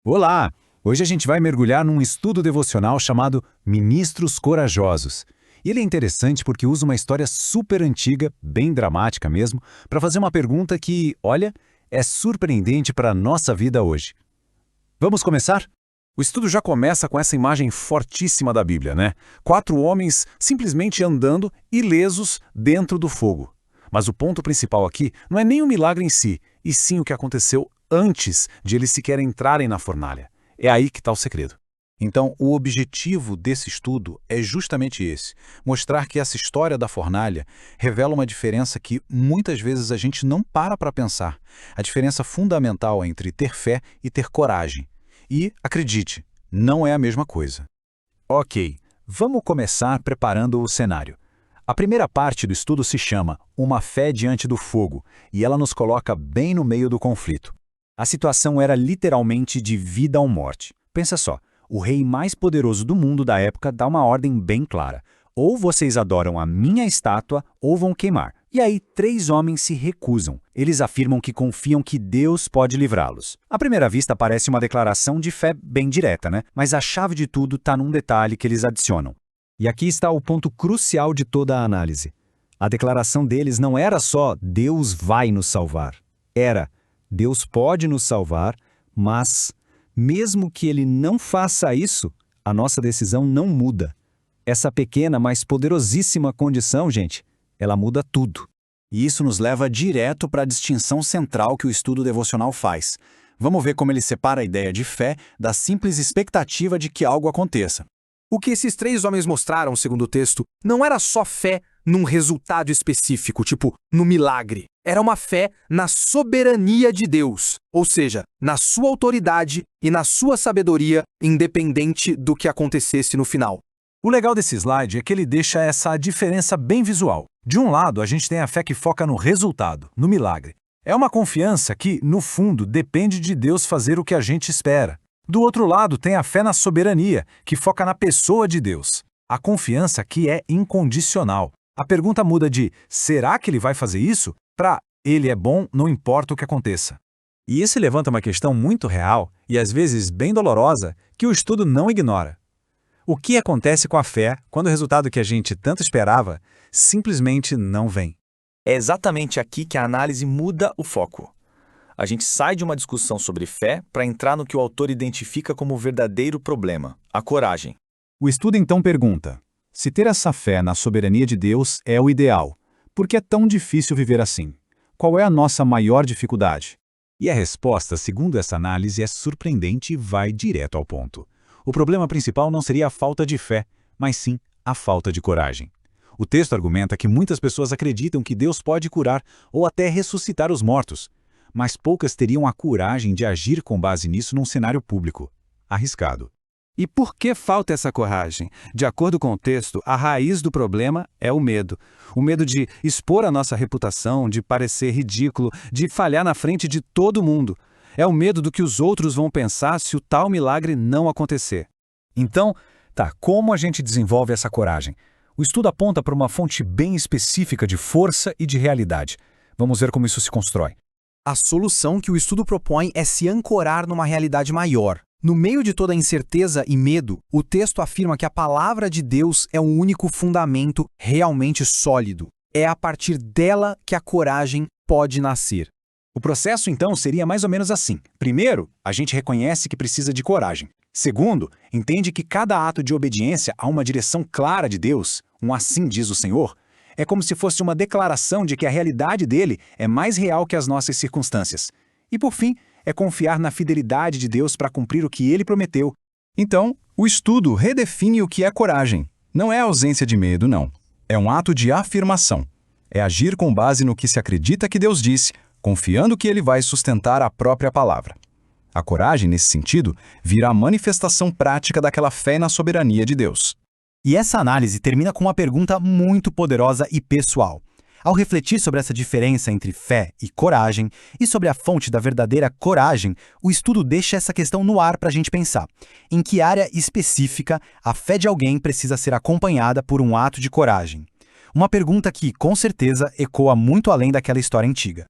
Olá! Hoje a gente vai mergulhar num estudo devocional chamado Ministros Corajosos. E ele é interessante porque usa uma história super antiga, bem dramática mesmo, para fazer uma pergunta que, olha, é surpreendente para a nossa vida hoje. Vamos começar? O estudo já começa com essa imagem fortíssima da Bíblia, né? 4 homens simplesmente andando ilesos dentro do fogo. Mas o ponto principal aqui não é nem o milagre em si, e sim o que aconteceu antes de eles sequer entrarem na fornalha. É aí que está o segredo. Então, o objetivo desse estudo é justamente esse: mostrar que essa história da fornalha revela uma diferença que muitas vezes a gente não para pensar. A diferença fundamental entre ter fé e ter coragem. E, acredite, não é a mesma coisa. Ok, vamos começar preparando o cenário. A primeira parte do estudo se chama Uma Fé Diante do Fogo, e ela nos coloca bem no meio do conflito. A situação era literalmente de vida ou morte. Pensa só, o rei mais poderoso do mundo da época dá uma ordem bem clara: ou vocês adoram a minha estátua ou vão queimar. E aí 3 homens se recusam. Eles afirmam que confiam que Deus pode livrá-los. À primeira vista parece uma declaração de fé bem direta, né? Mas a chave de tudo está num detalhe que eles adicionam. E aqui está o ponto crucial de toda a análise. A declaração deles não era só Deus vai nos salvar. Era Deus pode nos salvar, mas, mesmo que Ele não faça isso, a nossa decisão não muda. Essa pequena, mas poderosíssima condição, gente, ela muda tudo. E isso nos leva direto para a distinção central que o estudo devocional faz. Vamos ver como ele separa a ideia de fé da simples expectativa de que algo aconteça. O que esses 3 homens mostraram, segundo o texto, não era só fé num resultado específico, tipo, no milagre. Era uma fé na soberania de Deus, ou seja, na sua autoridade e na sua sabedoria, independente do que acontecesse no final. O legal desse slide é que ele deixa essa diferença bem visual. De um lado, a gente tem a fé que foca no resultado, no milagre. É uma confiança que, no fundo, depende de Deus fazer o que a gente espera. Do outro lado, tem a fé na soberania, que foca na pessoa de Deus. A confiança que é incondicional. A pergunta muda de será que ele vai fazer isso? Para ele é bom, não importa o que aconteça. E isso levanta uma questão muito real e às vezes bem dolorosa que o estudo não ignora. O que acontece com a fé quando o resultado que a gente tanto esperava simplesmente não vem? É exatamente aqui que a análise muda o foco. A gente sai de uma discussão sobre fé para entrar no que o autor identifica como o verdadeiro problema, a coragem. O estudo então pergunta: se ter essa fé na soberania de Deus é o ideal, por que é tão difícil viver assim? Qual é a nossa maior dificuldade? E a resposta, segundo essa análise, é surpreendente e vai direto ao ponto. O problema principal não seria a falta de fé, mas sim a falta de coragem. O texto argumenta que muitas pessoas acreditam que Deus pode curar ou até ressuscitar os mortos, mas poucas teriam a coragem de agir com base nisso num cenário público. Arriscado. E por que falta essa coragem? De acordo com o texto, a raiz do problema é o medo. O medo de expor a nossa reputação, de parecer ridículo, de falhar na frente de todo mundo. É o medo do que os outros vão pensar se o tal milagre não acontecer. Então, como a gente desenvolve essa coragem? O estudo aponta para uma fonte bem específica de força e de realidade. Vamos ver como isso se constrói. A solução que o estudo propõe é se ancorar numa realidade maior. No meio de toda a incerteza e medo, o texto afirma que a palavra de Deus é o único fundamento realmente sólido. É a partir dela que a coragem pode nascer. O processo, então, seria mais ou menos assim. Primeiro, a gente reconhece que precisa de coragem. Segundo, entende que cada ato de obediência a uma direção clara de Deus, um assim diz o Senhor, é como se fosse uma declaração de que a realidade dele é mais real que as nossas circunstâncias. E por fim, é confiar na fidelidade de Deus para cumprir o que ele prometeu. Então, o estudo redefine o que é coragem. Não é ausência de medo, não. É um ato de afirmação. É agir com base no que se acredita que Deus disse, confiando que ele vai sustentar a própria palavra. A coragem, nesse sentido, vira a manifestação prática daquela fé na soberania de Deus. E essa análise termina com uma pergunta muito poderosa e pessoal. Ao refletir sobre essa diferença entre fé e coragem, e sobre a fonte da verdadeira coragem, o estudo deixa essa questão no ar para a gente pensar. Em que área específica a fé de alguém precisa ser acompanhada por um ato de coragem? Uma pergunta que, com certeza, ecoa muito além daquela história antiga.